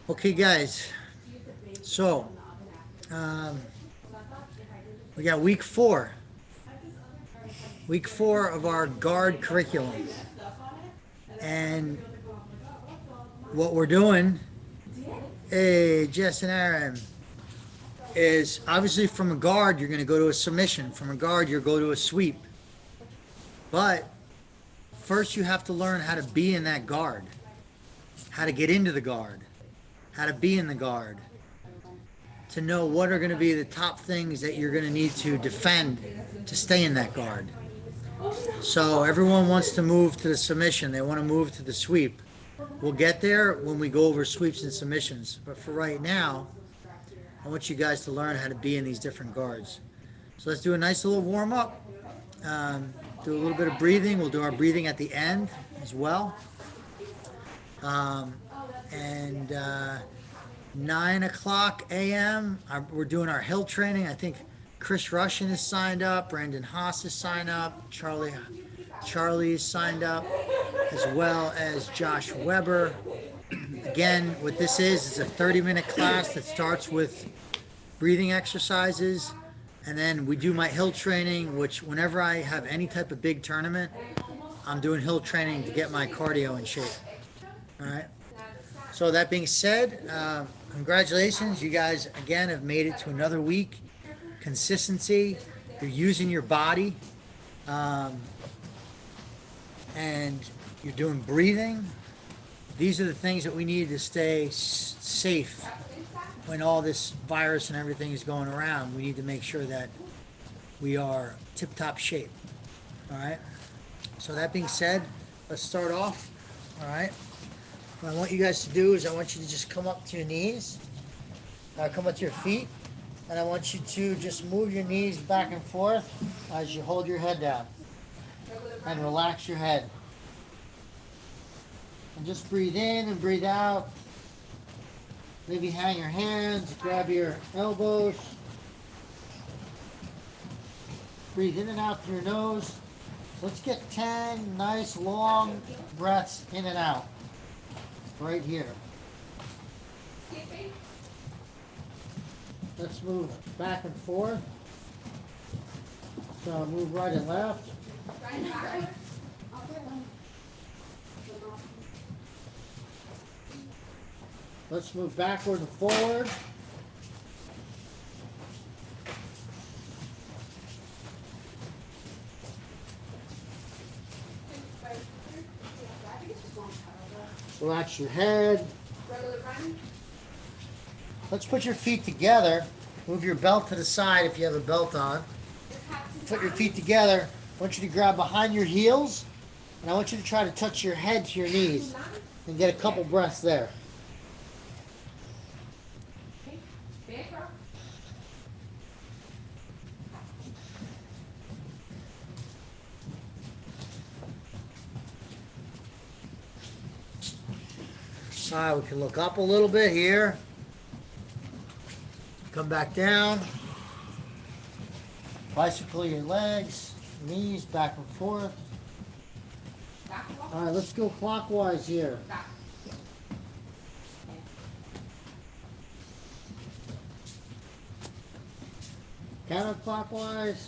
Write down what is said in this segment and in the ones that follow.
Okay, guys. So um, we got week four of our guard curriculum, and what we're doing, hey, Jess and Aaron, is obviously from a guard you're going to go to a submission. From a guard you'll go to a sweep. But first you have to learn how to be in that guard, how to get into the guard, how to be in the guard, to know what are going to be the top things that you're going to need to defend to stay in that guard. So everyone wants to move to the submission. They want to move to the sweep. We'll get there when we go over sweeps and submissions. But for right now, I want you guys to learn how to be in these different guards. So let's do a nice little warm up. Do a little bit of breathing. We'll do our breathing at the end as well. Um, and 9 o'clock a.m. We're doing our hill training. I think Chris Russian is signed up. Brandon Haas is signed up. Charlie is signed up, as well as Josh Weber. Again, what this is, it's a 30-minute class that starts with breathing exercises. And then we do my hill training, which whenever I have any type of big tournament, I'm doing hill training to get my cardio in shape. All right. So that being said, congratulations. You guys, again, have made it to another week. Consistency. You're using your body. Um, and you're doing breathing. These are the things that we need to stay safe when all this virus and everything is going around. We need to make sure that we are tip-top shape. All right. So that being said, let's start off. All right. What I want you guys to do is I want you to just come up to your knees, come up to your feet, and I want you to just move your knees back and forth as you hold your head down and relax your head. And just breathe in and breathe out. Maybe hang your hands, grab your elbows. Breathe in and out through your nose. Let's get 10 nice long breaths in and out. Right here. Let's move back and forth. So move right and left. Let's move backward and forward. Relax your head. Let's put your feet together. Move your belt to the side if you have a belt on. Put your feet together. I want you to grab behind your heels, and I want you to try to touch your head to your knees and get a couple breaths there. All right, we can look up a little bit here. Come back down. Bicycle your legs, knees back and forth. All right, let's go clockwise here. Counterclockwise.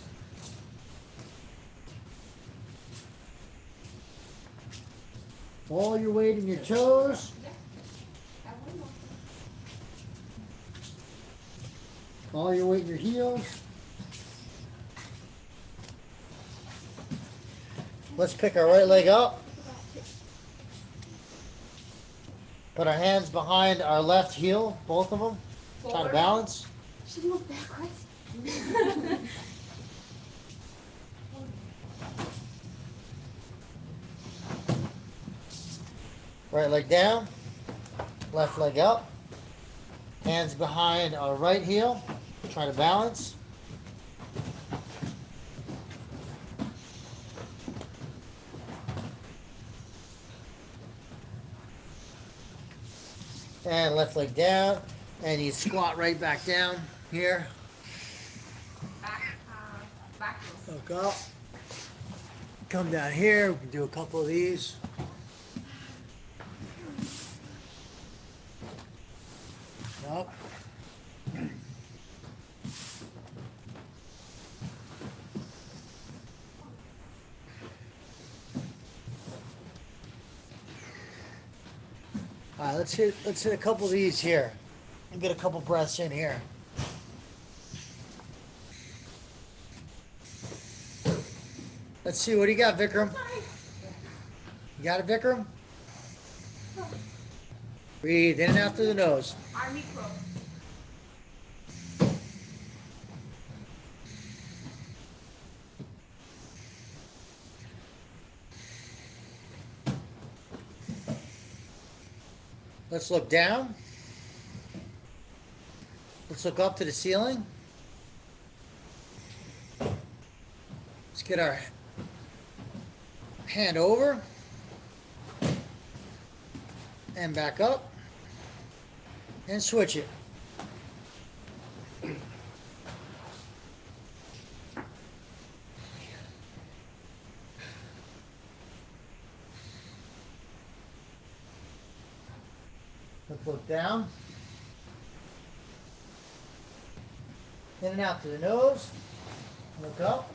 All your weight in your toes. All your weight in your heels. Let's pick our right leg up. Put our hands behind our left heel, both of them. Try to balance. Should move backwards. Right leg down, left leg up. Hands behind our right heel. Try to balance. And left leg down. And you squat right back down here. Look up. Come down here. We can do a couple of these. Up. All right, let's hit a couple of these here and get a couple breaths in here. Let's see, what do you got, Vikram? You got it, Vikram? Breathe in and out through the nose. Army Pro. Let's look down. Let's look up to the ceiling. Let's get our hand over and back up and switch it. Let's look down. In and out through the nose. Look up.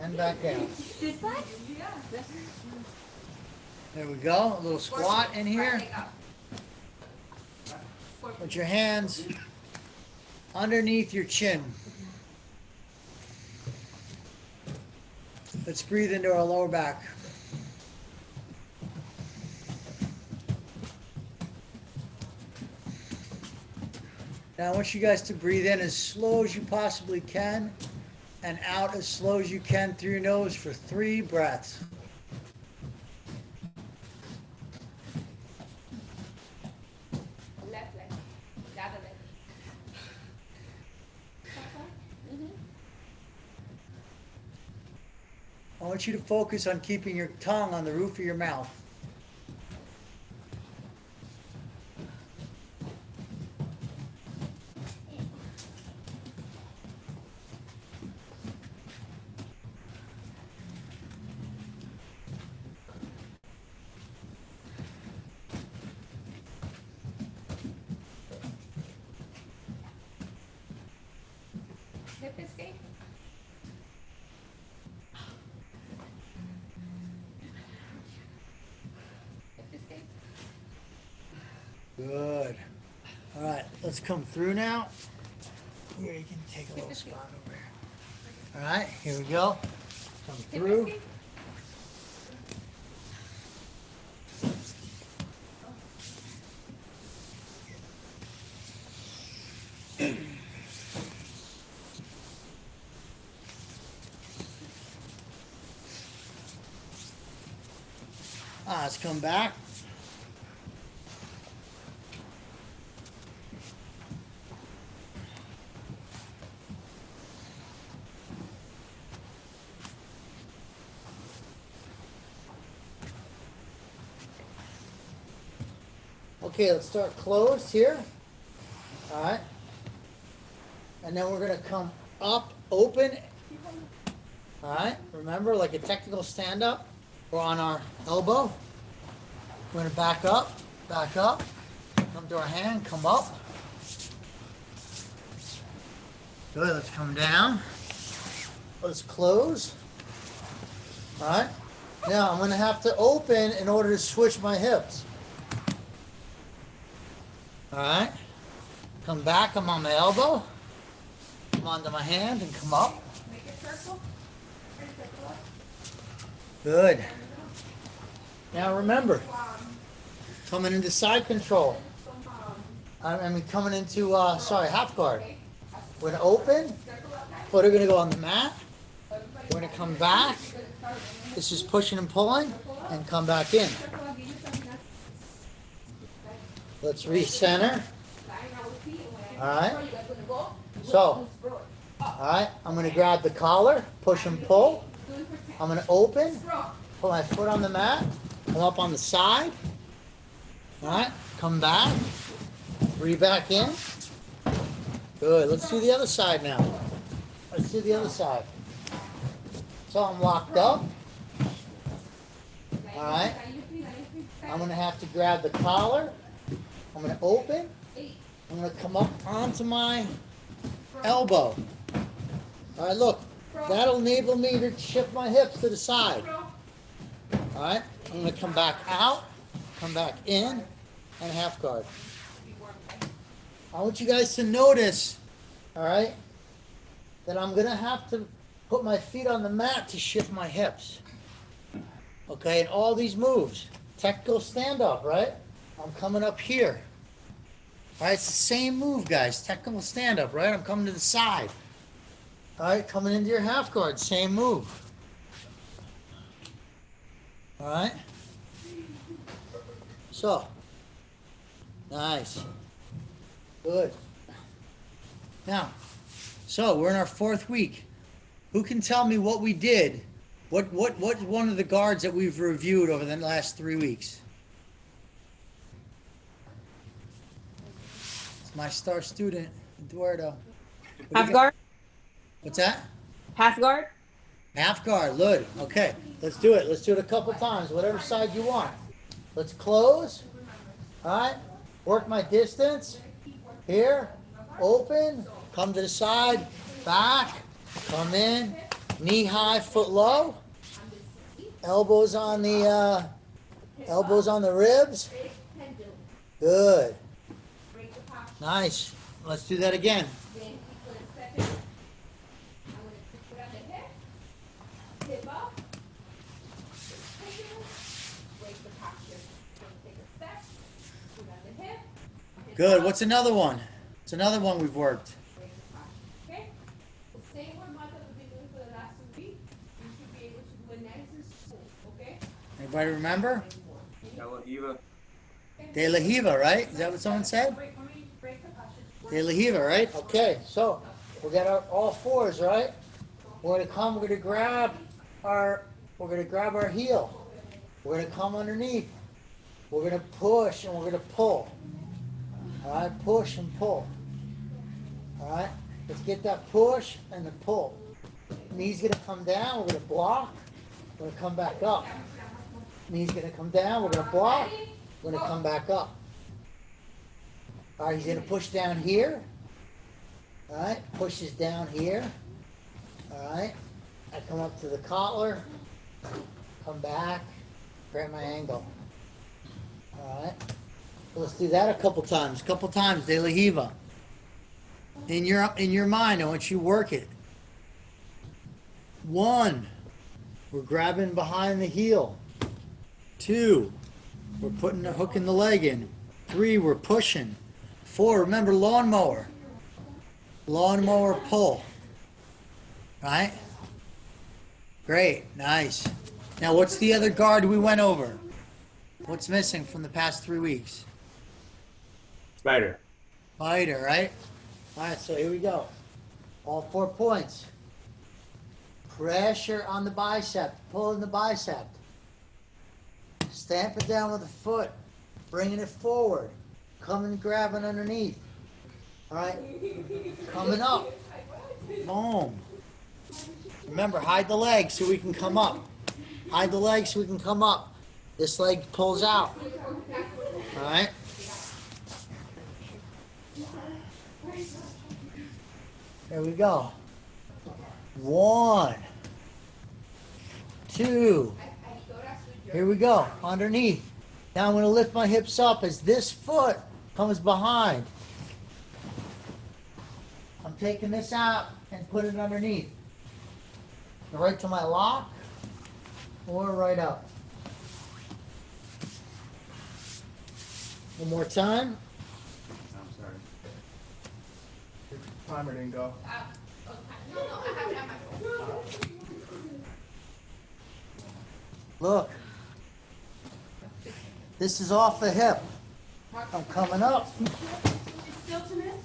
And back down. This side? There we go. A little squat in here. Put your hands underneath your chin. Let's breathe into our lower back. Now I want you guys to breathe in as slow as you possibly can and out as slow as you can through your nose for 3 breaths. Left leg. The other leg. I want you to focus on keeping your tongue on the roof of your mouth. Hip escape. Hip escape. Good. All right, let's come through now. Here, you can take a little spot over here. All right, here we go. Come Hip through. escape. Let's come back. Okay, let's start closed here. All right. And then we're going to come up, open. All right. Remember, like a technical stand-up. We're on our elbow. We're going to back up, come to our hand, come up. Good, let's come down. Let's close. All right. Now I'm going to have to open in order to switch my hips. All right. Come back, I'm on my elbow. Come onto my hand and come up. Make a circle. Good. Now remember, coming into side control. I mean coming into, half guard. We're going to open. Foot are going to go on the mat. We're going to come back. This is pushing and pulling and come back in. Let's recenter. All right. So, all right, I'm going to grab the collar, push and pull. I'm going to open, put my foot on the mat, come up on the side. All right, come back, breathe back in. Good, let's do the other side now. Let's do the other side. So I'm locked up. All right, I'm gonna have to grab the collar. I'm gonna open. I'm gonna come up onto my elbow. All right, look. That'll enable me to shift my hips to the side. All right, I'm gonna come back out, come back in, and half guard. I want you guys to notice, all right, that I'm gonna have to put my feet on the mat to shift my hips. Okay, and all these moves. Technical stand up, right? I'm coming up here. All right, it's the same move, guys. Technical stand up, right? I'm coming to the side. All right, coming into your half guard, same move. All right. So, nice. Good. Now, so we're in our 4th week. Who can tell me what we did? What's one of the guards that we've reviewed over the last 3 weeks? It's my star student, Eduardo. Half guard? What's that? Half guard? Half guard, good. Okay, let's do it. Let's do it a couple times, whatever side you want. Let's close. All right, work my distance. Here, open, come to the side, back, come in, knee high, foot low. Elbows on the ribs. Good. Nice. Let's do that again. Good. What's another one? It's another one we've worked. Okay? Same what Martha has been doing for the last 2 weeks. You should be able to do it nice and smooth, okay? Anybody remember? De La Riva. De La Riva, right? Is that what someone said? De La Riva, right? Okay, so we got our all fours, right? We're gonna grab our heel. We're gonna come underneath. We're gonna push and we're gonna pull. All right, push and pull. All right, let's get that push and the pull. Knee's gonna come down. We're gonna block. We're gonna come back up. Knee's gonna come down. We're gonna block. We're gonna come back up. All right, he's gonna push down here. All right, pushes down here. All right, I come up to the collar. Come back. Grab my angle. All right. Let's do that a couple times. De La Riva. In your mind, I want you to work it. 1, we're grabbing behind the heel. 2, we're putting the hook in the leg in. 3, we're pushing. 4, remember lawnmower. Lawnmower pull. Right? Great, nice. Now what's the other guard we went over? What's missing from the past 3 weeks? Spider. Spider, right? All right, so here we go. All 4 points. Pressure on the bicep, pulling the bicep. Stamp it down with the foot, bringing it forward. Coming, grabbing underneath. All right, coming up. Boom. Remember, hide the leg so we can come up. Hide the leg so we can come up. This leg pulls out. All right. There we go. 1, 2. Here we go. Underneath. Now I'm going to lift my hips up as this foot comes behind. I'm taking this out and putting it underneath. Right to my lock or right up. One more time. I'm sorry. Timer didn't go. No, I have it on my phone. Look. This is off the hip. I'm coming up.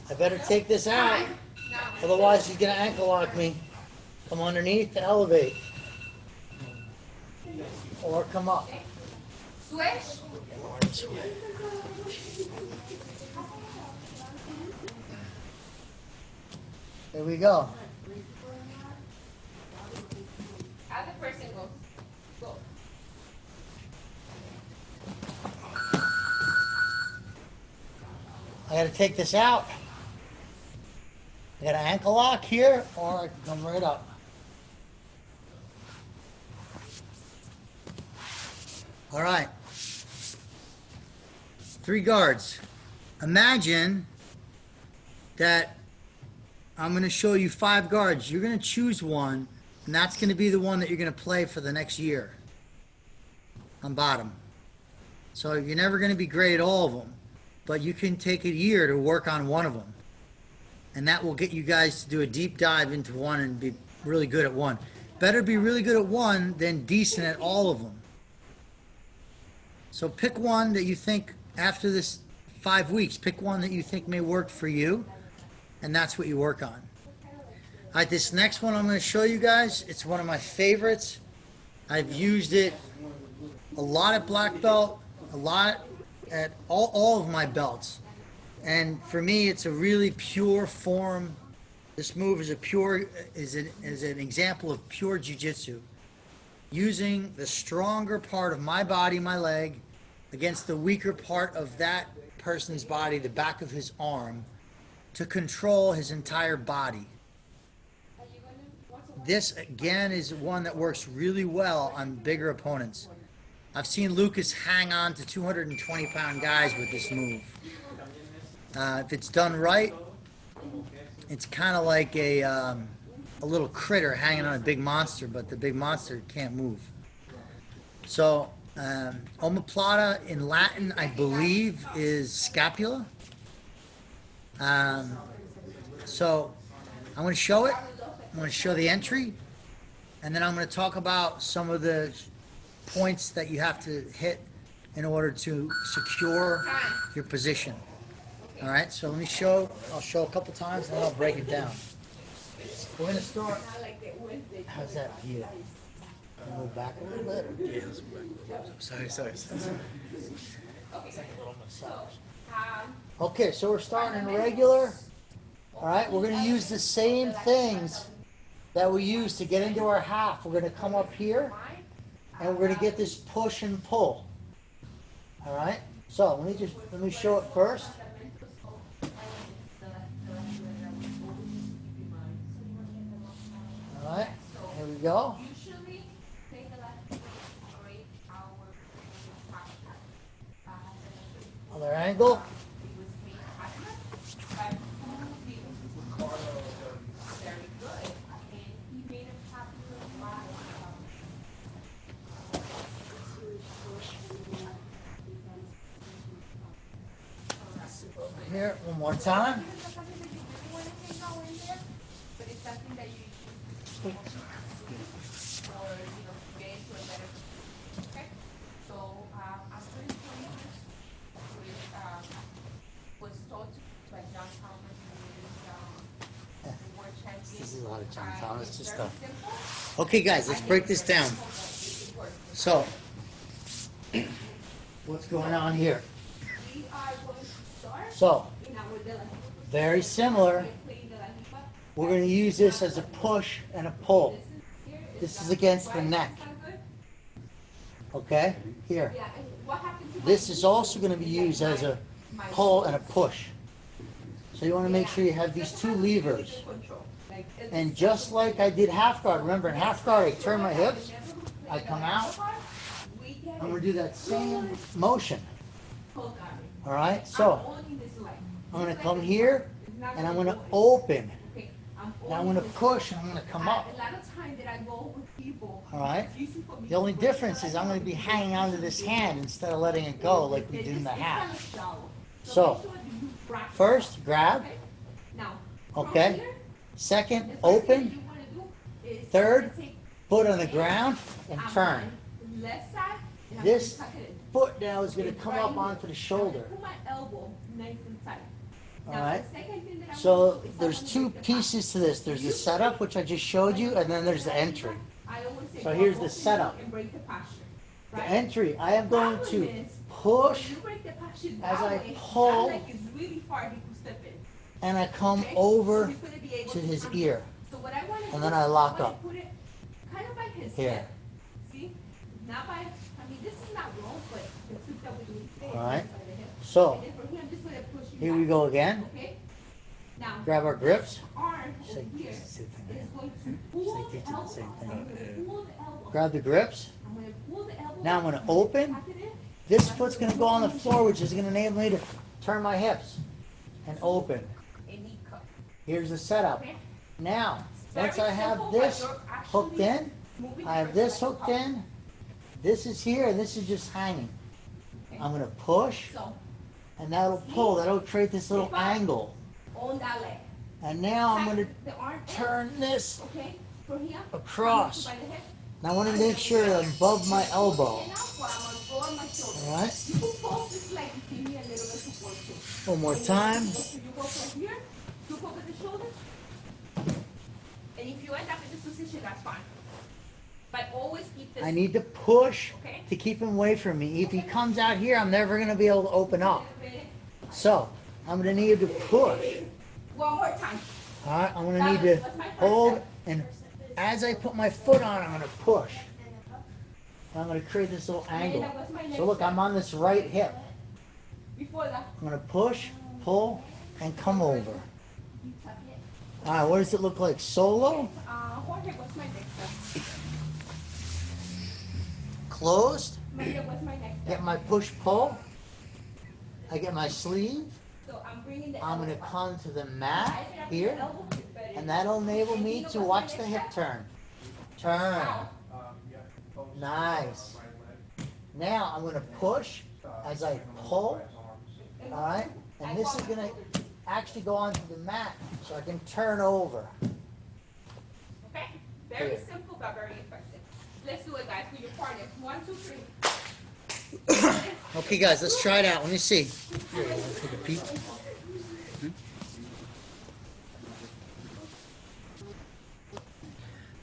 I better take this out. Otherwise he's going to ankle lock me. Come underneath to elevate. Or come up. Switch. There we go. Other person goes. Go. gotta take this out. I got an ankle lock here, or I can come right up. All right. 3 guards. Imagine that I'm going to show you 5 guards. You're going to choose one, and that's going to be the one that you're going to play for the next year on bottom. So you're never going to be great at all of them, but you can take a year to work on one of them. And that will get you guys to do a deep dive into one and be really good at one. Better be really good at one than decent at all of them. So pick one that you think, after this 5 weeks, pick one that you think may work for you, and that's what you work on. All right, this next one I'm going to show you guys, it's one of my favorites. I've used it a lot at black belt, a lot at all of my belts. And for me, it's a really pure form. This move is an example of pure jiu-jitsu. Using the stronger part of my body, my leg, against the weaker part of that person's body, the back of his arm, to control his entire body. This, again, is one that works really well on bigger opponents. I've seen Lucas hang on to 220-pound guys with this move. If it's done right, it's kind of like a little critter hanging on a big monster, but the big monster can't move. So, omoplata in Latin, I believe, is scapula. So, I'm going to show it. I'm going to show the entry, and then I'm going to talk about some of the points that you have to hit in order to secure your position. All right, so let me show. I'll show a couple times, and then I'll break it down. We're going to start. How's that view? Go back a little bit. Yeah, sorry. It's like a little massage. Okay, so we're starting in regular. All right, we're going to use the same things that we use to get into our half. We're going to come up here, and we're going to get this push and pull. All right, so let me show it first. All right, here we go. Other angle. Here, one more time. This is a lot of John Thomas just stuff. Okay, guys, let's break this down. So, what's going on here? So, very similar. We're going to use this as a push and a pull. This is against the neck. Okay? Here. This is also going to be used as a pull and a push. So you want to make sure you have these 2 levers. And just like I did half guard, remember in half guard I turn my hips, I come out, I'm going to do that same motion. Alright, so I'm going to come here and I'm going to open. Now I'm going to push and I'm going to come up. Alright, the only difference is I'm going to be hanging onto this hand instead of letting it go like we did in the half. So, first grab, okay, second open, third foot on the ground and turn. This foot now is going to come up onto the shoulder. Alright, so there's 2 pieces to this. There's the setup, which I just showed you, and then there's the entry. So here's the setup. The entry, I am going to push as I pull, and I come over to his ear, and then I lock up. Here. Alright, so Here we go again. Okay? Now, Grab our grips. arm Same over here thing. is going to pull They the do the elbow same out. thing. I'm gonna pull the elbow. Grab the grips. I'm gonna pull the elbow. Now I'm gonna open. Tuck it in. This foot's gonna go on the floor, which is gonna enable me to turn my hips and open. A knee cut. Here's the setup. Okay? Now, Very once I have simple, this but you're hooked actually in, moving I have the this person hooked like in, this is here, and this is just hanging. Okay. I'm gonna push, So, and that'll pull, that'll create this little If I- angle. on that leg. And now I'm gonna The arm in, turn this okay, from here. across. By the hip. Now I wanna make sure I'm above my elbow. And now while I'm on my shoulder. Alright, You can pulse this leg to give me a little bit of support too. one more time. So you go from here, look over the shoulder. And if you end up in this position, that's fine. But always keep this. I need to push Okay. to keep him away from me. If he comes out here, I'm never gonna be able to open up. So, I'm gonna need to push. One more time. Alright, I'm gonna need to hold, and as I put my foot on, I'm gonna push. And I'm gonna create this little angle. So look, I'm on this right hip. Before that, I'm gonna push, pull, and come over. you tuck it. Alright, what does it look like? Solo? Jorge, what's my next step? Closed? Maria, what's my next step? Get my push pull. I get my sleeve. So I'm bringing the I'm elbow gonna up. come to the I mat think I'm here, the elbow is better. and that'll enable me to watch the hip turn. Turn. Ow. Nice. Now I'm gonna push as I pull. Alright? And this is gonna actually go onto the mat so I can turn over. Okay? Very Here. simple but very effective. Let's do it, guys, with your partners. 1, 2, 3. Okay guys, let's try it out. Let me see. Here, you wanna take a peek?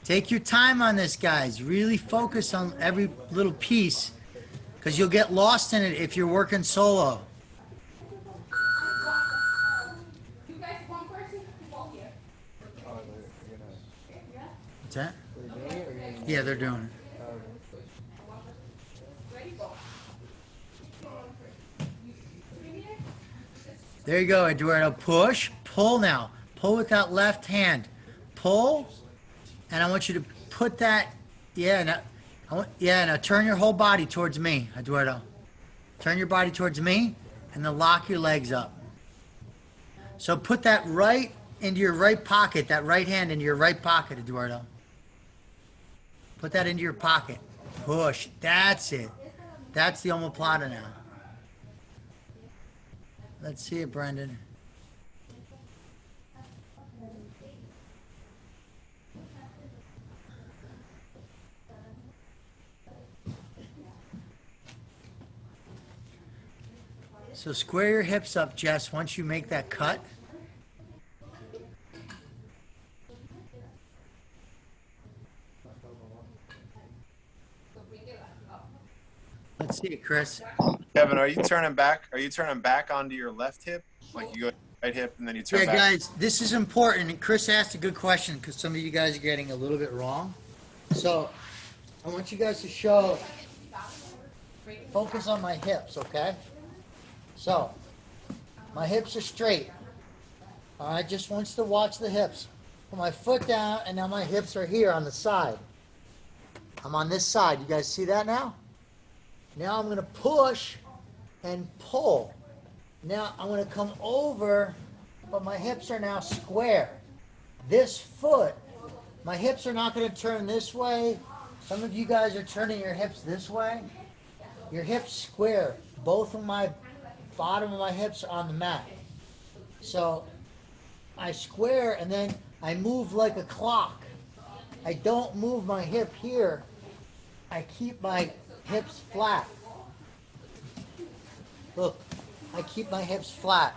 Take your time on this, guys. Really focus on every little piece, because you'll get lost in it if you're working solo. You guys, one person, walk here. What's that? Yeah, they're doing it. Ready, go. There you go, Eduardo. Push, pull now. Pull with that left hand. Pull, and I want you to put that. Yeah, now turn your whole body towards me, Eduardo. Turn your body towards me, and then lock your legs up. So put that right into your right pocket. That right hand into your right pocket, Eduardo. Put that into your pocket. Push. That's it. That's the omoplata now. Let's see it, Brendan. So square your hips up, Jess, once you make that cut. Let's see it, Chris. Kevin, are you turning back? Are you turning back onto your left hip? Like you go right hip and then you turn Yeah, back? guys, this is important. And Chris asked a good question because some of you guys are getting a little bit wrong. So I want you guys to show, focus on my hips, okay? So my hips are straight. All right, just wants to watch the hips. Put my foot down, and now my hips are here on the side. I'm on this side. You guys see that now? Now I'm going to push and pull. Now I'm going to come over, but my hips are now square. This foot, my hips are not going to turn this way. Some of you guys are turning your hips this way. Your hips square. Both of my bottom of my hips are on the mat. So I square and then I move like a clock. I don't move my hip here. I keep my hips flat. Look, I keep my hips flat.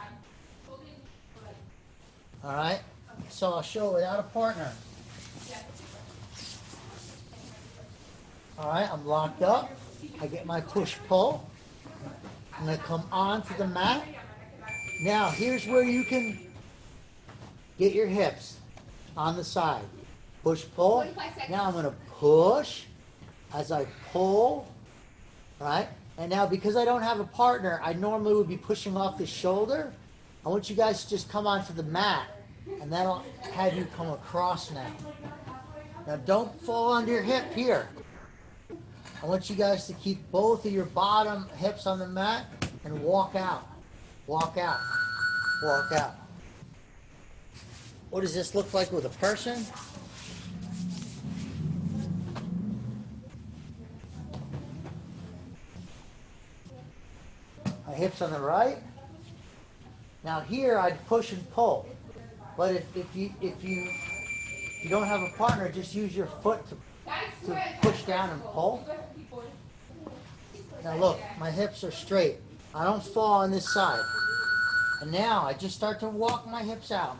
All right? So I'll show without a partner. All right, I'm locked up. I get my push-pull. I'm going to come onto the mat. Now, here's where you can get your hips on the side. Push-pull. Now I'm going to push as I pull, right? And now because I don't have a partner, I normally would be pushing off the shoulder. I want you guys to just come onto the mat, and that'll have you come across now. Now don't fall onto your hip here. I want you guys to keep both of your bottom hips on the mat and walk out. Walk out. Walk out. What does this look like with a person? My hips on the right. Now here I'd push and pull. But if you don't have a partner, just use your foot to push down and pull. Now look, my hips are straight. I don't fall on this side. And now I just start to walk my hips out.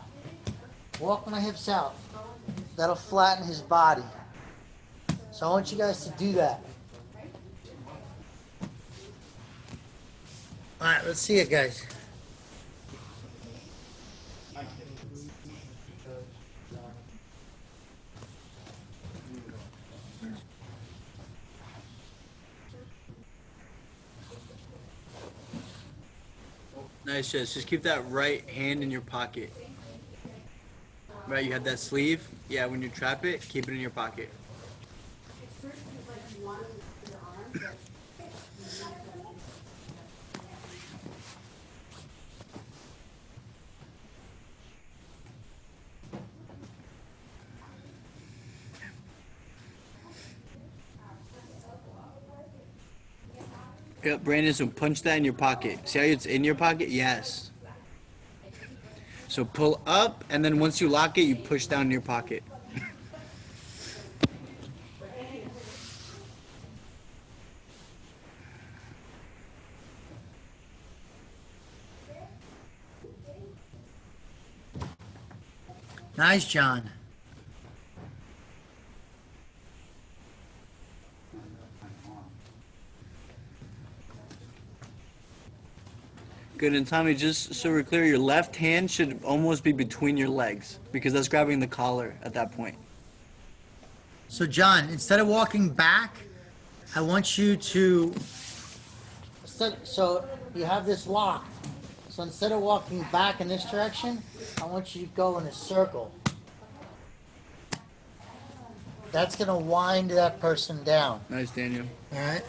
Walk my hips out. That'll flatten his body. So I want you guys to do that. All right, let's see it, guys. Nice, Jess. Just keep that right hand in your pocket. Right, you have that sleeve. Yeah, when you trap it, keep it in your pocket. Yep, Brandon, so punch that in your pocket. See how it's in your pocket? Yes. So pull up, and then once you lock it, you push down in your pocket. Nice, John. Good, and Tommy, just so we're clear, your left hand should almost be between your legs because that's grabbing the collar at that point. So John, instead of walking back, I want you to, so you have this locked. So instead of walking back in this direction, I want you to go in a circle. That's gonna wind that person down. Nice, Daniel. All right?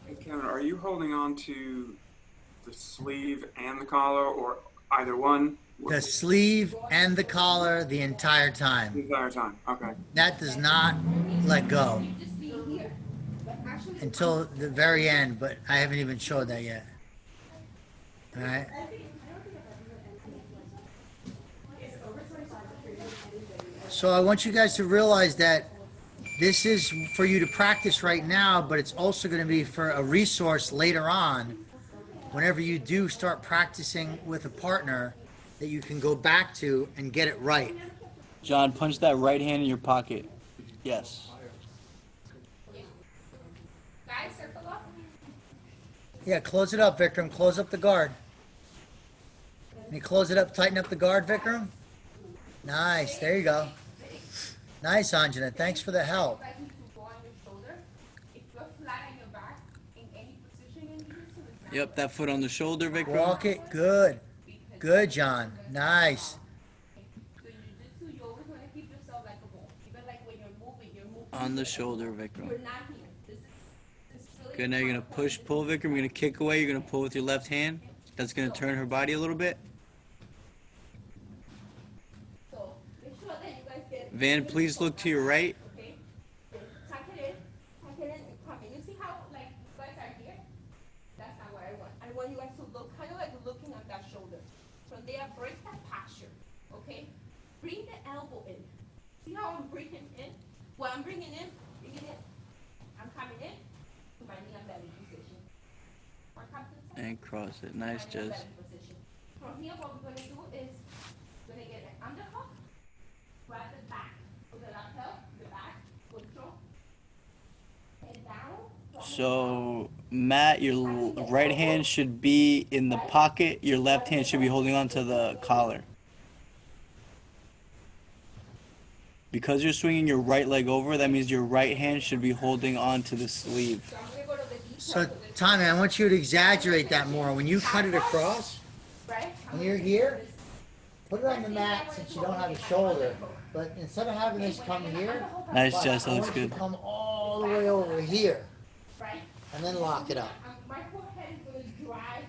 Hey, Kevin, are you holding on to the sleeve and the collar, or either one? The sleeve and the collar the entire The time. entire time. Okay. That does not let go Just be here. But actually, until the very end, but I haven't even showed that yet. All right? So I want you guys to realize that this is for you to practice right now, but it's also going to be for a resource later on whenever you do start practicing with a partner that you can go back to and get it right. John, punch that right hand in your pocket. Yes. guys, circle up. Yeah, close it up, Vikram. Close up the guard. Can you close it up, tighten up the guard, Vikram? Nice, there you go. Nice, Anjana. Thanks for the help. You guys need to go on your shoulder. If you're flat on your back in any position in jiu-jitsu, it's not Yep, that foot on the shoulder, Vikram. Walk it. Good. Good, John. Nice. so in jiu-jitsu, you always want to keep yourself like a ball. Even like when you're moving On the shoulder, Vikram. You're not here. This is really Good, now you're gonna push, pull, Vikram. You're gonna kick away. You're gonna pull with your left hand. That's gonna turn her body a little bit. So make sure that you guys get Van, please look to your right. okay. Tuck it in, and come in. You see how like you guys are here? That's not what I want. I want you guys to look kind of like looking at that shoulder. From there, break that posture. Okay? Bring the elbow in. See how I'm bringing in? What I'm bringing in, I'm coming in to my knee and belly position. Or come to the side. And cross it. Nice, Knee and Jess. belly position. From here, what we're gonna do is we're gonna get an underhook, grab the back, with the lapel, the back, control, and down. So, Matt, your right hand should be in the pocket. Your left hand should be holding on to the collar. Because you're swinging your right leg over, that means your right hand should be holding on to the sleeve. So I'm gonna go to the details So, of this, Tommy, I want you to exaggerate that more. When you cut it across, right? when you're here, put it on the mat since you don't have a shoulder. But instead of having this come here, Nice, Jess. That I looks want you good. to come all the way over here Right? and then lock it up. My forehead is gonna dry.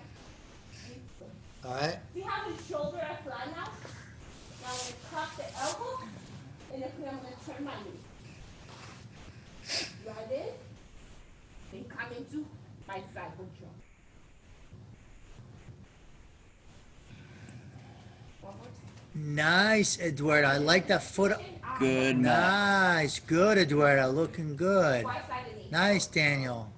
All right? See how the shoulder are flat now? Now I'm gonna cross the elbow, and then I'm gonna turn my knee. Like this, then come into my side control. One more time. Nice, Eduardo. I like that foot. Good, Matt. Nice. Good, Eduardo. Looking good. Twice side of the knee. Nice, Daniel.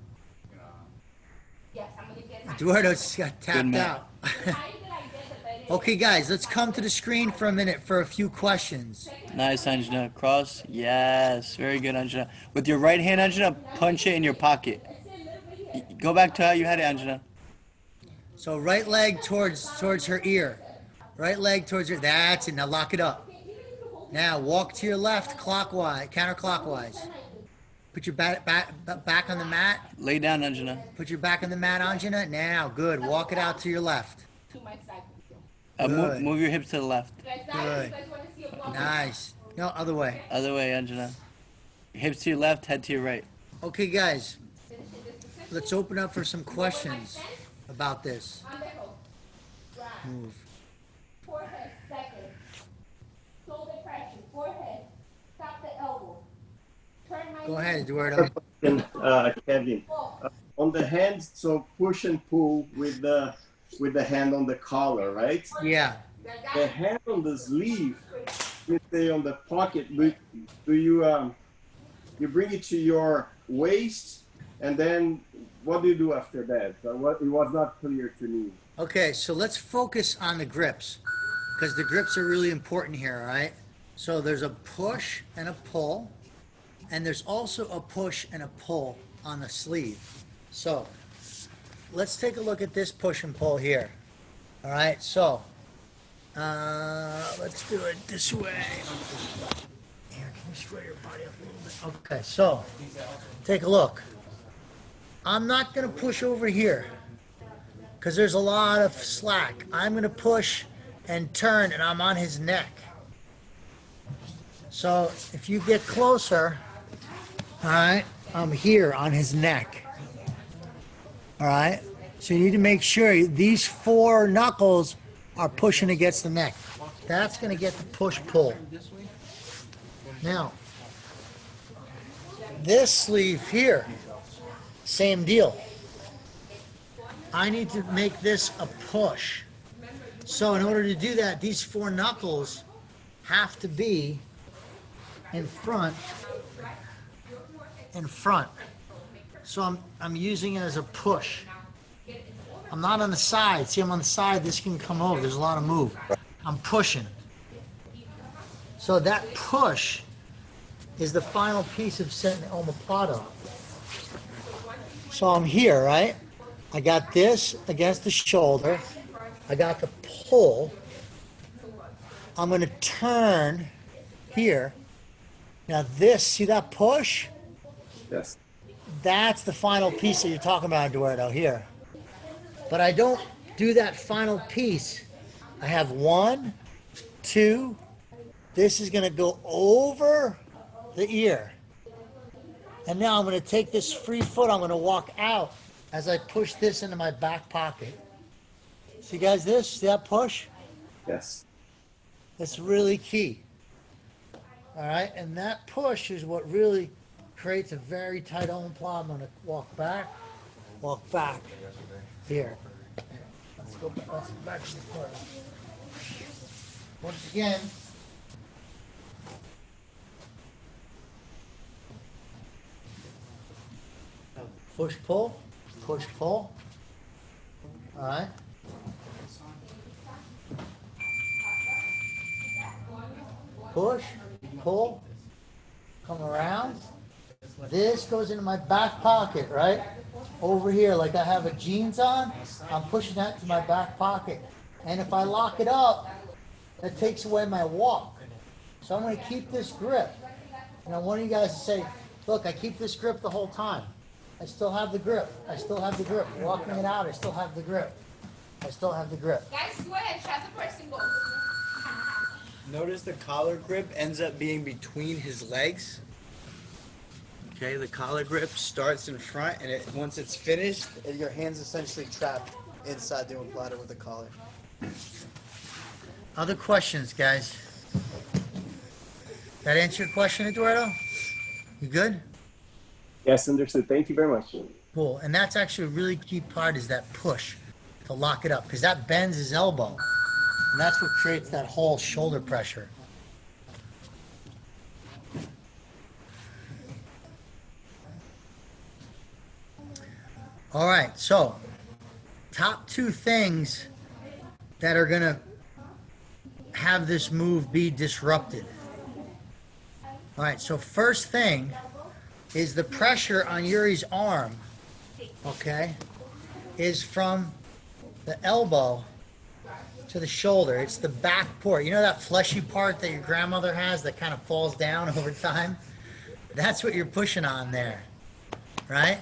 Yes, I'm gonna get my. Eduardo just got tapped man. out. The height that I get, the better. Okay, guys, let's come to the screen for a minute for a few questions. Nice, Anjana. Cross. Yes. Very good, Anjana. With your right hand, Anjana, punch it in your pocket. Go back to how you had it, Anjana. So right leg towards her ear. Right leg towards her. That's it. Now lock it up. Now walk to your left clockwise, counterclockwise. Put your back on the mat. Lay down, Anjana. Put your back on the mat, Anjana. Now, good. Walk it out to your left. To my side control. Good. Move your hips to the left. You guys got it? Good. You guys wanna see a block? Nice. No, other way. Other way, Anjana. Hips to your left, head to your right. Okay, guys, let's open up for some questions about this Underhook. Right. move. Forehead second. Shoulder pressure. Forehead. Stop the elbow. Turn my Go knee. ahead, Eduardo. Kevin. On the hand, so push and pull with the hand on the collar, right? Yeah. You guys got The it? hand on the sleeve, let's say on the pocket, do you bring it to your waist, and then what do you do after that? It was not clear to me. Okay, so let's focus on the grips because the grips are really important here, all right? So there's a push and a pull, and there's also a push and a pull on the sleeve. So let's take a look at this push and pull here. All right, so let's do it this way. Here, can you square your body up a little bit? Okay, so take a look. I'm not gonna push over here because there's a lot of slack. I'm gonna push and turn, and I'm on his neck. So if you get closer, all right, I'm here on his neck. All right, so you need to make sure these 4 knuckles are pushing against the neck. That's gonna get the push-pull. Now, this sleeve here, same deal. I need to make this a push. So in order to do that, these 4 knuckles have to be in front. So I'm using it as a push. I'm not on the side. See, I'm on the side. This can come over. There's a lot of move. I'm pushing. So that push is the final piece of setting the omoplata. So I'm here, right? I got this against the shoulder. I got the pull. I'm going to turn here. Now this, see that push? Yes. That's the final piece that you're talking about, Eduardo, here. But I don't do that final piece. I have 1, 2. This is going to go over the ear. And now I'm going to take this free foot. I'm going to walk out as I push this into my back pocket. See, guys, this? See that push? Yes. That's really key. All right, and that push is what really creates a very tight omoplata. I'm going to walk back, here. Let's go back to the foot. Once again, push, pull, all right. Push, pull, come around. This goes into my back pocket, right? Over here, like I have a jeans on, I'm pushing that to my back pocket. And if I lock it up, that takes away my walk. So I'm gonna keep this grip. And I want you guys to say, look, I keep this grip the whole time. I still have the grip. I still have the grip. Walking it out, I still have the grip. I still have the grip. Guys, go ahead, try the person go. Notice the collar grip ends up being between his legs. Okay, the collar grip starts in front, and once it's finished, your hand's essentially trapped inside the omoplata with the collar. Other questions, guys? That answer your question, Eduardo? You good? Yes, understood. Thank you very much. Cool. And that's actually a really key part is that push to lock it up because that bends his elbow. And that's what creates that whole shoulder pressure. All right, so top two things that are going to have this move be disrupted. All right, so first thing is the pressure on Yuri's arm, okay, is from the elbow to the shoulder. It's the back port. You know that fleshy part that your grandmother has that kind of falls down over time? That's what you're pushing on there, right?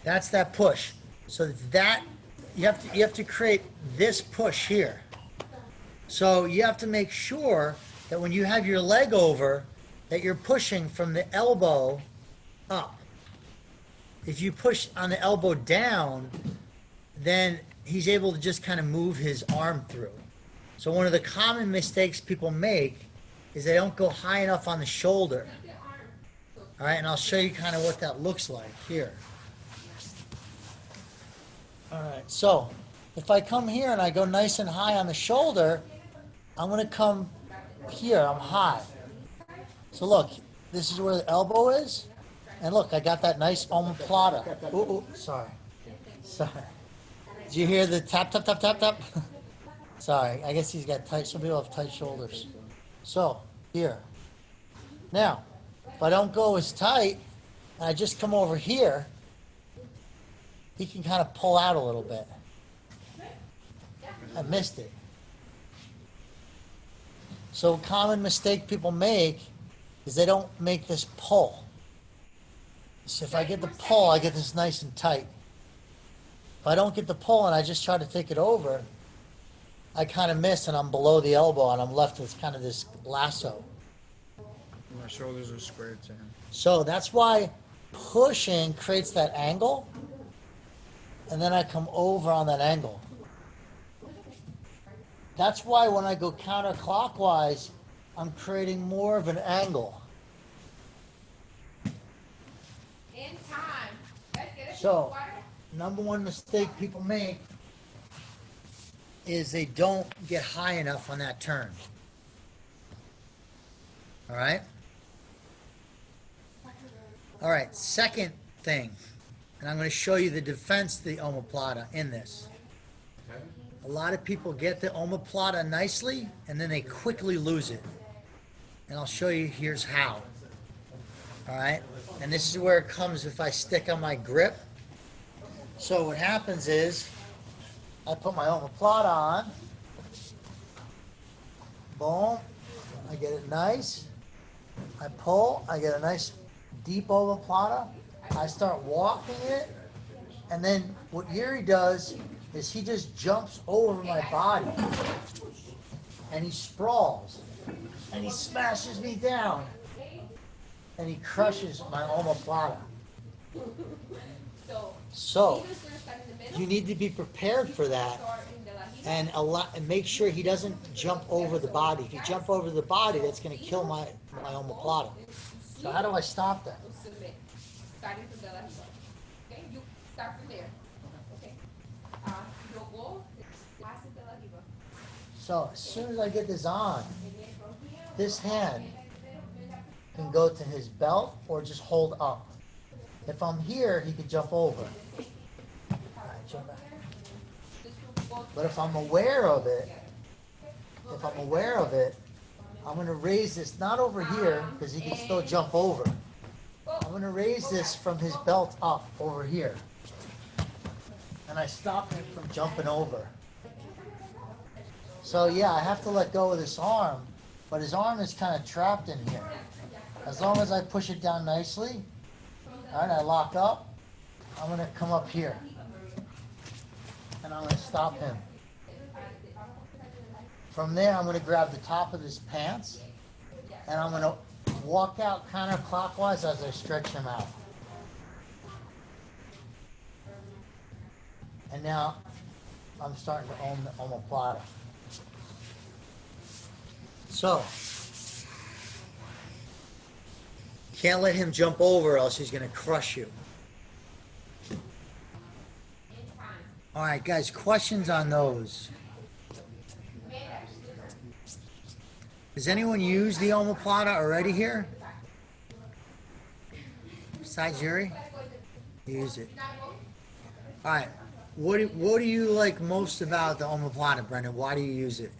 That's that push. So that you have to create this push here. So you have to make sure that when you have your leg over, that you're pushing from the elbow up. If you push on the elbow down, then he's able to just kind of move his arm through. So one of the common mistakes people make is they don't go high enough on the shoulder. All right, and I'll show you kind of what that looks like here. All right, so if I come here and I go nice and high on the shoulder, I'm going to come here, I'm high. So look, this is where the elbow is. And look, I got that nice omoplata. Ooh, sorry. Sorry. Did you hear the tap, tap, tap, tap, tap? Sorry, I guess he's got tight, some people have tight shoulders. So, here. Now, if I don't go as tight, and I just come over here, he can kind of pull out a little bit. I missed it. So a common mistake people make is they don't make this pull. So if I get the pull, I get this nice and tight. If I don't get the pull and I just try to take it over, I kind of miss and I'm below the elbow and I'm left with kind of this lasso. My shoulders are squared to him. So that's why pushing creates that angle, and then I come over on that angle. That's why when I go counterclockwise, I'm creating more of an angle. In time. Let's get it. So, number one mistake people make is they don't get high enough on that turn. All right? All right, second thing, and I'm going to show you the defense of the omoplata in this. A lot of people get the omoplata nicely, and then they quickly lose it. And I'll show you here's how. All right? And this is where it comes if I stick on my grip. So what happens is, I put my omoplata on. Boom. I get it nice. I pull. I get a nice deep omoplata. I start walking it. And then what Yuri does is he just jumps over my body. And he sprawls. And he smashes me down. And he crushes my omoplata. So, you need to be prepared for that and make sure he doesn't jump over the body. If you jump over the body, that's going to kill my omoplata. So how do I stop that? Starting from the left side. Okay, you start from there. Okay. Your goal is pass the la riva. So as soon as I get this on, this hand can go to his belt or just hold up. If I'm here, he can jump over. All right, jump back. But if I'm aware of it, I'm going to raise this, not over here, because he can still jump over. I'm going to raise this from his belt up over here. And I stop him from jumping over. So yeah, I have to let go of this arm, but his arm is kind of trapped in here. As long as I push it down nicely, all right, I lock up, I'm gonna come up here. And I'm gonna stop him. From there, I'm gonna grab the top of his pants, and I'm gonna walk out counterclockwise as I stretch him out. And now, I'm starting to own the omoplata. So, can't let him jump over or else he's gonna crush you. All right, guys, questions on those? Does anyone use the omoplata already here? Besides Yuri? You use it. All right, what do you like most about the omoplata, Brendan? Why do you use it?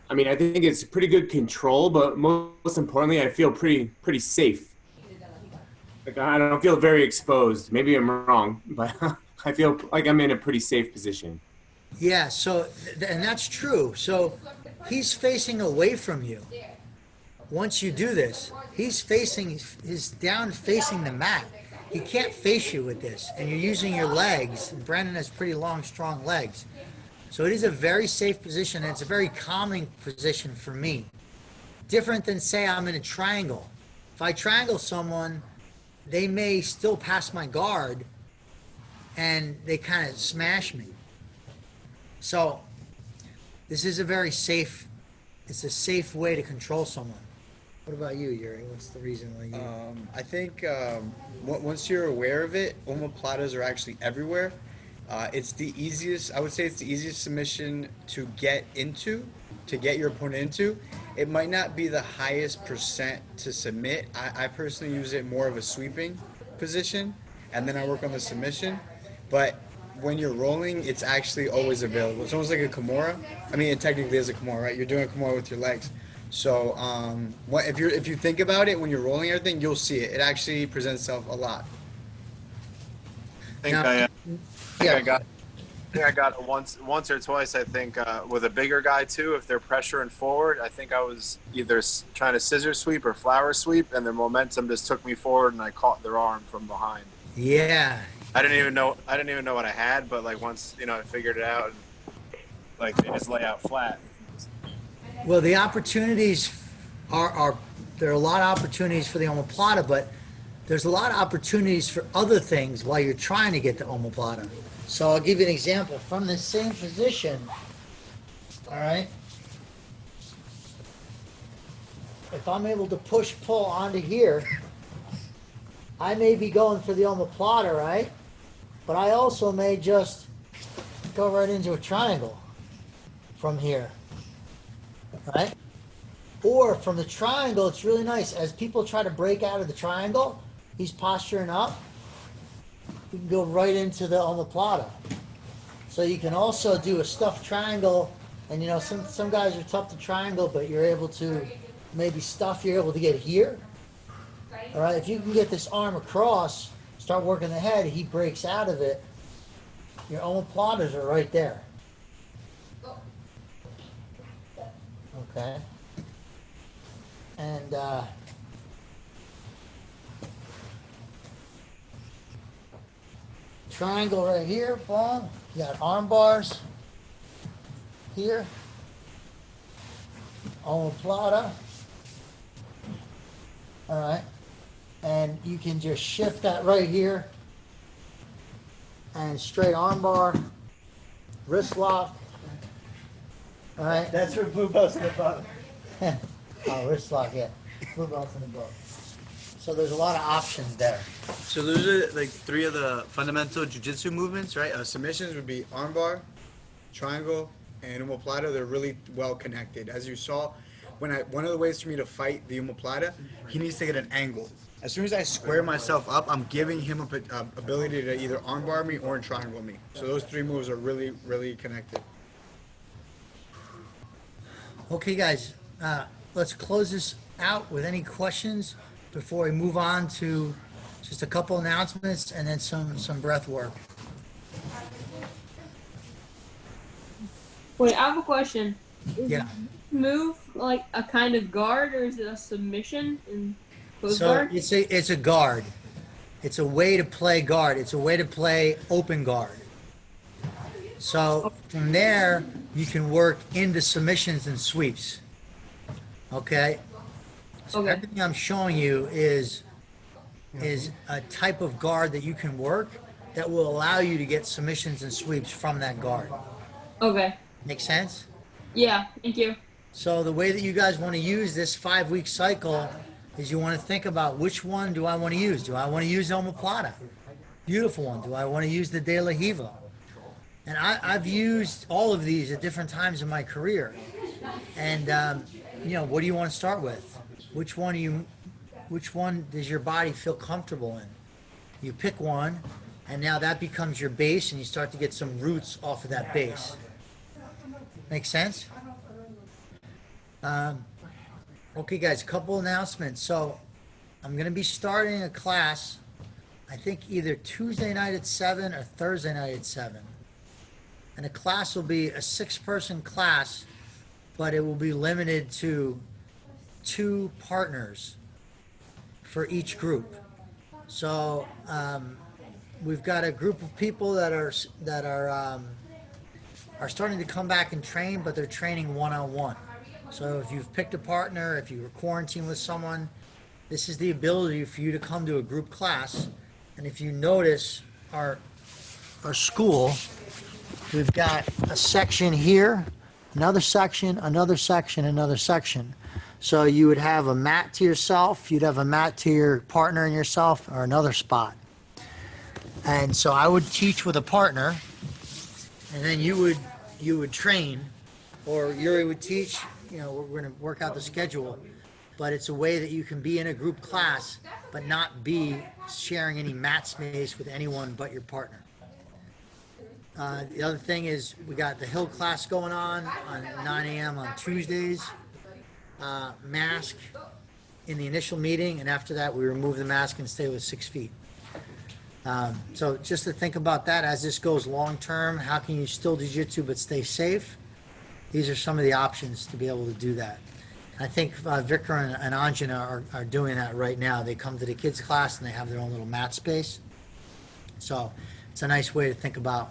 I mean, I think it's pretty good control, but most importantly, I feel pretty safe. Like, I don't feel very exposed. Maybe I'm wrong, but I feel like I'm in a pretty safe position. Yeah, so, and that's true. So he's facing away from you. Once you do this, he's down facing the mat. He can't face you with this, and you're using your legs. And Brandon has pretty long, strong legs. So it is a very safe position, and it's a very calming position for me. Different than, say, I'm in a triangle. If I triangle someone, they may still pass my guard, and they kind of smash me. So this is it's a safe way to control someone. What about you, Yuri? What's the reason why you... I think once you're aware of it, omoplatas are actually everywhere. It's the easiest, I would say it's the easiest submission to get your opponent into. It might not be the highest percent to submit. I personally use it more of a sweeping position, and then I work on the submission. But when you're rolling, it's actually always available. It's almost like a Kimura. I mean, it technically is a Kimura, right? You're doing a Kimura with your legs. So if you think about it, when you're rolling everything, you'll see it. It actually presents itself a lot. I think I got it once or twice. I think with a bigger guy too. If they're pressuring forward, I think I was either trying to scissor sweep or flower sweep, and their momentum just took me forward, and I caught their arm from behind. Yeah. I didn't even know what I had, but like once I figured it out, and, like they just lay out flat. Well, the opportunities there are a lot of opportunities for the omoplata, but there's a lot of opportunities for other things while you're trying to get the omoplata. So I'll give you an example. From the same position, all right, if I'm able to pull onto here, I may be going for the omoplata, right? But I also may just go right into a triangle from here, right? Or from the triangle, it's really nice. As people try to break out of the triangle, he's posturing up. You can go right into the omoplata. So you can also do a stuffed triangle, and some guys are tough to triangle, but you're able to maybe you're able to get here. All right, if you can get this arm across, start working the head, he breaks out of it, your omoplatas are right there. Okay. And triangle right here, boom. You got arm bars here. Omoplata. All right. And you can just shift that right here. And straight arm bar. Wrist lock. All right. That's where blue belt's in the bottom. Oh, wrist lock, yeah. Blue belt's in the book. So there's a lot of options there. So those are like three of the fundamental jiu-jitsu movements, right? Submissions would be armbar, triangle, and omoplata. They're really well connected. As you saw, one of the ways for me to fight the omoplata, he needs to get an angle. As soon as I square myself up, I'm giving him a ability to either armbar me or triangle me. So those three moves are really, really connected. Okay, guys, let's close this out with any questions before we move on to just a couple announcements and then some breath work. Wait, I have a question. Yeah. Move like a kind of guard, or is it a submission in close So guard? it's a guard. It's a way to play guard. It's a way to play open guard. So from there, you can work into submissions and sweeps. Okay? So Okay. everything I'm showing you is a type of guard that you can work that will allow you to get submissions and sweeps from that guard. Okay. Make sense? Yeah. Thank you. So the way that you guys want to use this 5-week cycle is you want to think about which one do I want to use? Do I want to use omoplata? Beautiful one. Do I want to use the De La Riva? And I've used all of these at different times in my career. And what do you want to start with? Which one does your body feel comfortable in? You pick one, and now that becomes your base, and you start to get some roots off of that base. Make sense? Okay, guys, a couple announcements. So I'm going to be starting a class, I think either Tuesday night at 7 or Thursday night at 7. And the class will be a 6-person class, but it will be limited to 2 partners for each group. So we've got a group of people that are starting to come back and train, but they're training one-on-one. So if you've picked a partner, if you were quarantined with someone, this is the ability for you to come to a group class. And if you notice our school, we've got a section here, another section, another section, another section. So you would have a mat to yourself, you'd have a mat to your partner and yourself, or another spot. And so I would teach with a partner, and then you would train, or Yuri would teach. We're going to work out the schedule, but it's a way that you can be in a group class, but not be sharing any mat space with anyone but your partner. The other thing is we got the Hill class going on 9 a.m. on Tuesdays. Mask in the initial meeting, and after that we remove the mask and stay with 6 feet. So just to think about that as this goes long term, how can you still do jiu-jitsu but stay safe? These are some of the options to be able to do that. I think Vikram and Anjana are doing that right now. They come to the kids class and they have their own little mat space. So it's a nice way to think about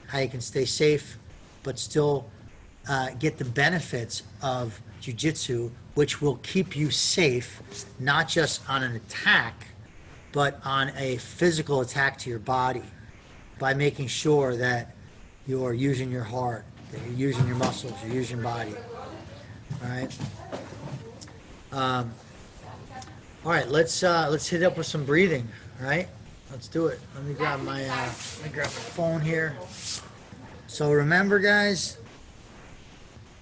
how you can stay safe but still get the benefits of jiu-jitsu, which will keep you safe, not just on an attack, but on a physical attack to your body, by making sure that you're using your heart, that you're using your muscles, you're using your body. All right. All right. Let's hit it up with some breathing. All right. Let's do it. Let me grab my phone here. So remember, guys,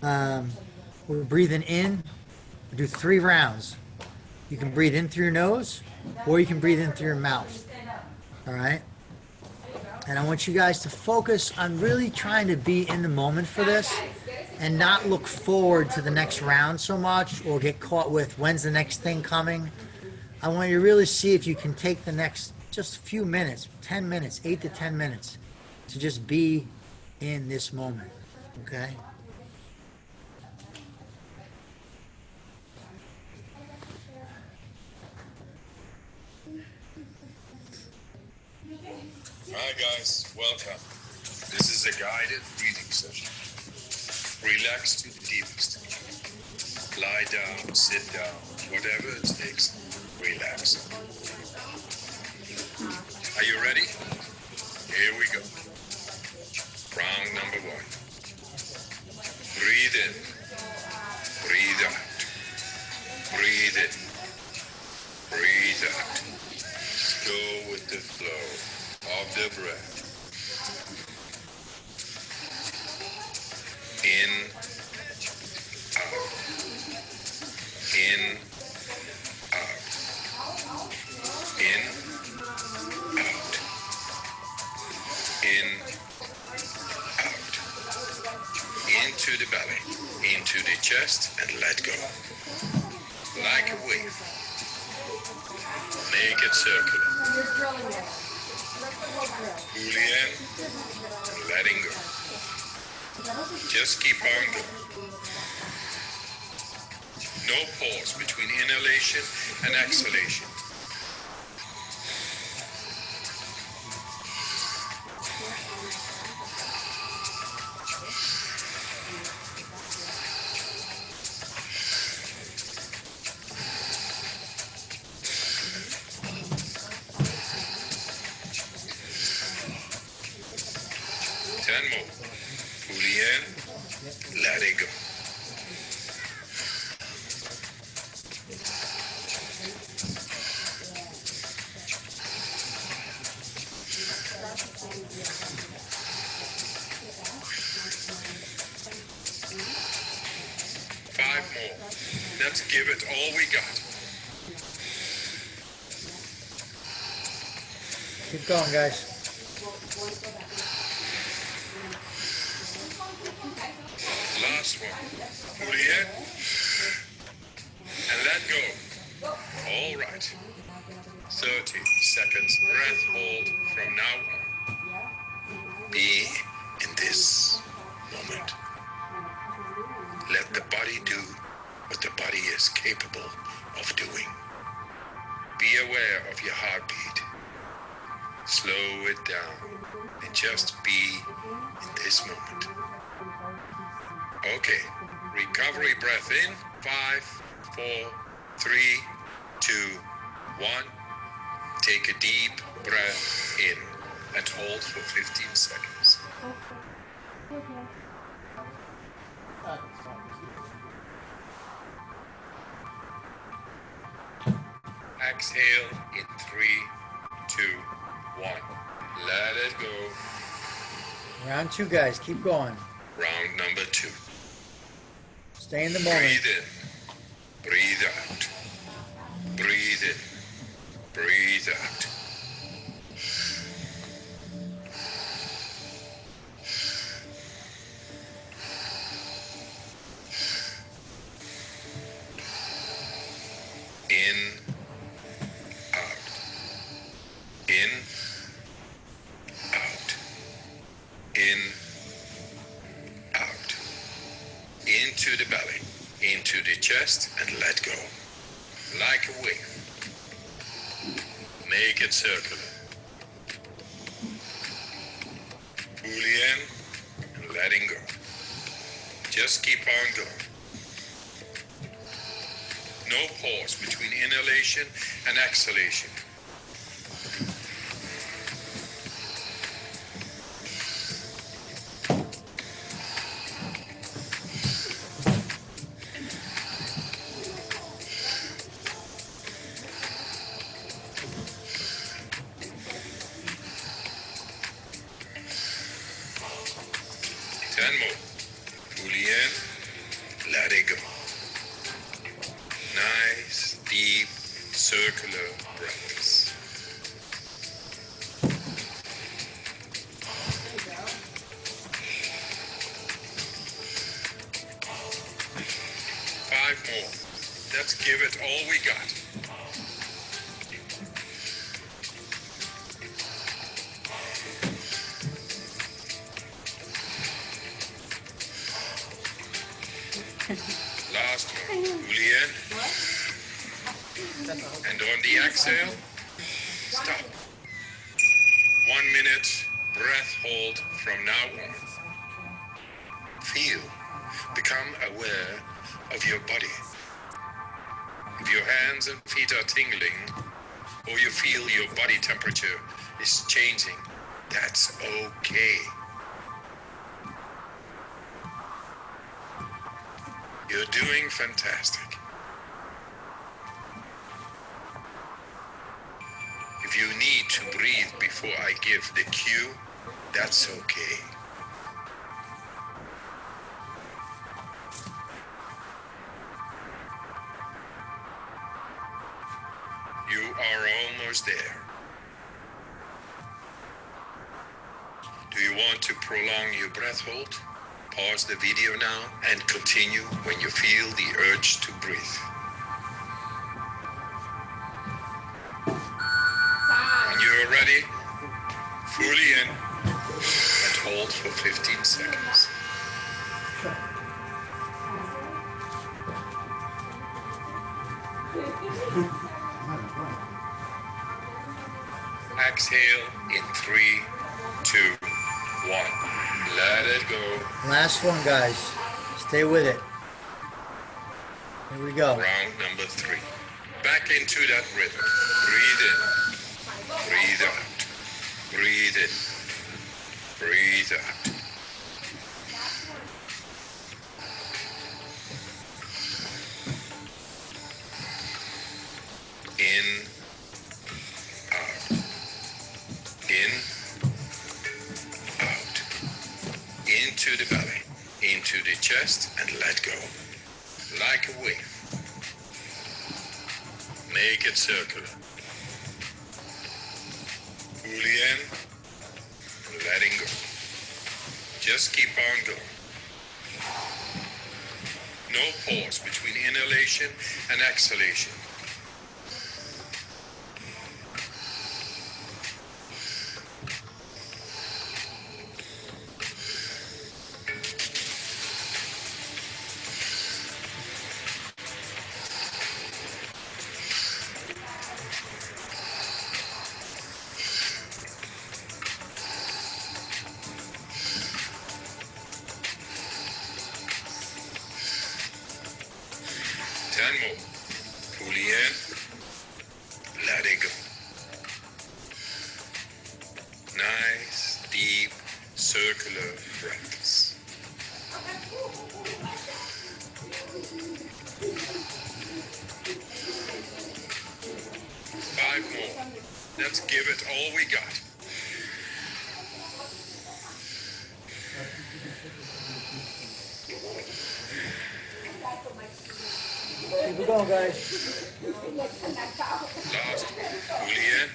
we're breathing in. We do 3 rounds. You can breathe in through your nose, or you can breathe in through your mouth. All right. And I want you guys to focus on really trying to be in the moment for this and not look forward to the next round so much or get caught with when's the next thing coming. I want you to really see if you can take the next just a few minutes, 10 minutes, 8 to 10 minutes to just be in this moment. Okay? Hi guys, welcome. This is a guided breathing session. Relax to the deepest. Lie down, sit down, whatever it takes, relax. Are you ready? Here we go. Round number 1. Breathe in. Breathe out. Breathe in. Breathe out. Go with the flow of the breath. In, out. In, out. In, out. In, out. Into the belly, into the chest, and let go. Like a wave. Make it circular. Fully in, and letting go. Just keep on going. No pause between inhalation and exhalation. Ten more. Fully in, let it go. Five more. Let's give it all we got. Keep going, guys. Last one. Fully in. And let go. All right. 30 seconds breath hold from now on. Be in this moment. Let the body do what the body is capable of doing. Be aware of your heartbeat. Slow it down and just be in this moment. Okay, recovery breath in. 5, 4, 3, 2, 1. Take a deep breath in and hold for 15 seconds. Exhale in 3, 2, 1. Let it go. Round 2, guys. Keep going. Round number 2. Stay in the moment. Breathe in. Breathe out. Breathe in. Breathe out. In, out. In, out. In, out. Into the belly, into the chest, and let go. Like a wave. Make it circular. Fully in and letting go. Just keep on going. No pause between inhalation and exhalation. Fully in, let it go. Nice, deep, circular breaths. Five more. Let's give it all we got. Last one. Fully in. And on the exhale, stop. 1 minute breath hold from now on. Feel, become aware of your body. If your hands and feet are tingling, or you feel your body temperature is changing, that's okay. You're doing fantastic. If you need to breathe before I give the cue, that's okay. You are almost there. Do you want to prolong your breath hold? Pause the video now and continue when you feel the urge to breathe. When you're ready, fully in and hold for 15 seconds. Exhale in 3, 2, 1. Let it go. Last one, guys. Stay with it. Here we go. Round number 3. Back into that rhythm. Breathe in. Breathe out. Breathe in. Breathe out. In, out. In, out. Into the belly, into the chest, and let go. Like a wave. Make it circular. Fully in, letting go. Just keep on going. No pause between inhalation and exhalation. Circular breaths. 5 more. Let's give it all we got. Keep it going, guys. Last, fully in.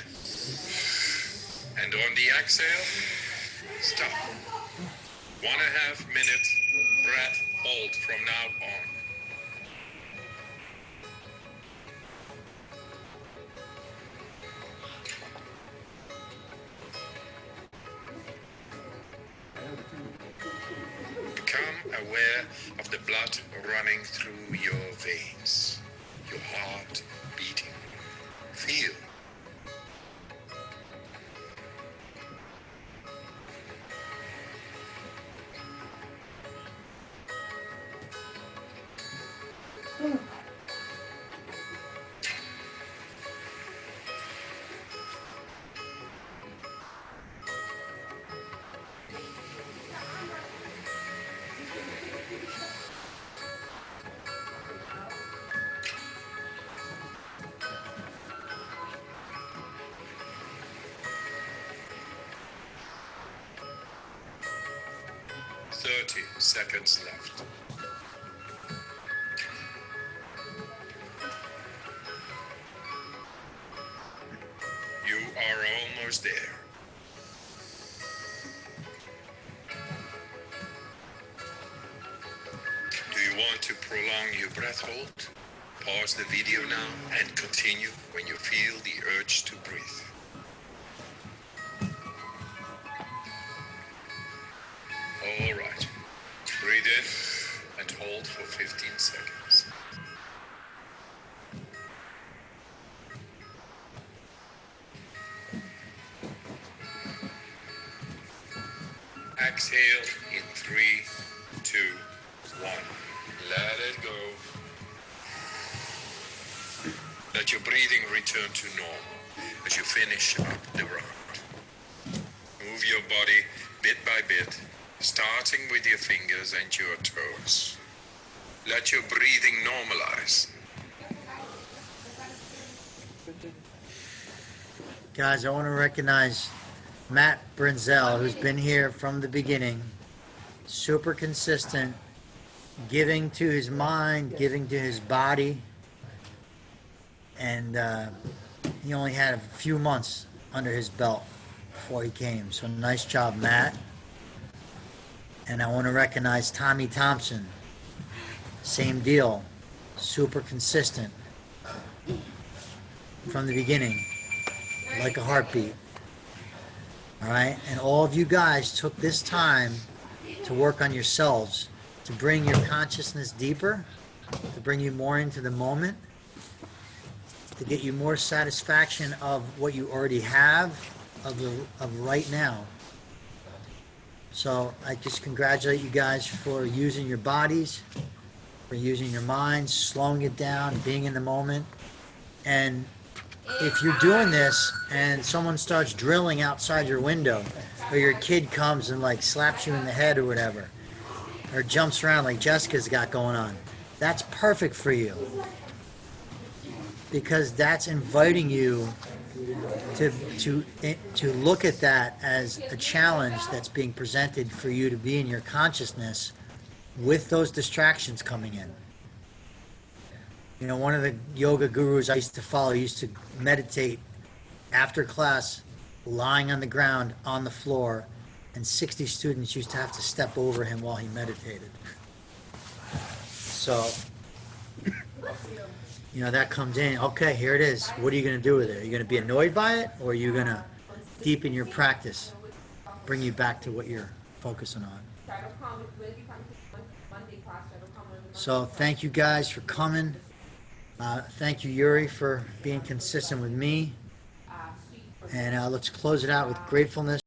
And on the exhale, stop. 1.5 minute breath hold from now on. Become aware of the blood running through your veins, your heart beating. Feel. Seconds left. You are almost there. Do you want to prolong your breath hold? Pause the video now and continue when you feel the urge to breathe. All right. Breathe in and hold for 15 seconds. Exhale in 3, 2, 1. Let it go. Let your breathing return to normal as you finish up the round. Move your body bit by bit, starting with your fingers and your toes. Let your breathing normalize. Guys, I want to recognize Matt Brinzel, who's been here from the beginning. Super consistent, giving to his mind, giving to his body. And he only had a few months under his belt before he came. So nice job, Matt. And I want to recognize Tommy Thompson. Same deal. Super consistent from the beginning. Like a heartbeat. All right? And all of you guys took this time to work on yourselves, to bring your consciousness deeper, to bring you more into the moment. to get you more satisfaction of what you already have of right now. So I just congratulate you guys for using your bodies, for using your minds, slowing it down, being in the moment. And if you're doing this and someone starts drilling outside your window, or your kid comes and like slaps you in the head or whatever, or jumps around like Jessica's got going on, that's perfect for you. Because that's inviting you to look at that as a challenge that's being presented for you to be in your consciousness with those distractions coming in. You know, one of the yoga gurus I used to follow used to meditate after class, lying on the ground on the floor, and 60 students used to have to step over him while he meditated. So, you know, that comes in. Okay, here it is. What are you going to do with it? Are you going to be annoyed by it, or are you going to deepen your practice, bring you back to what you're focusing on? So thank you guys for coming. Thank you, Yuri, for being consistent with me. And let's close it out with gratefulness.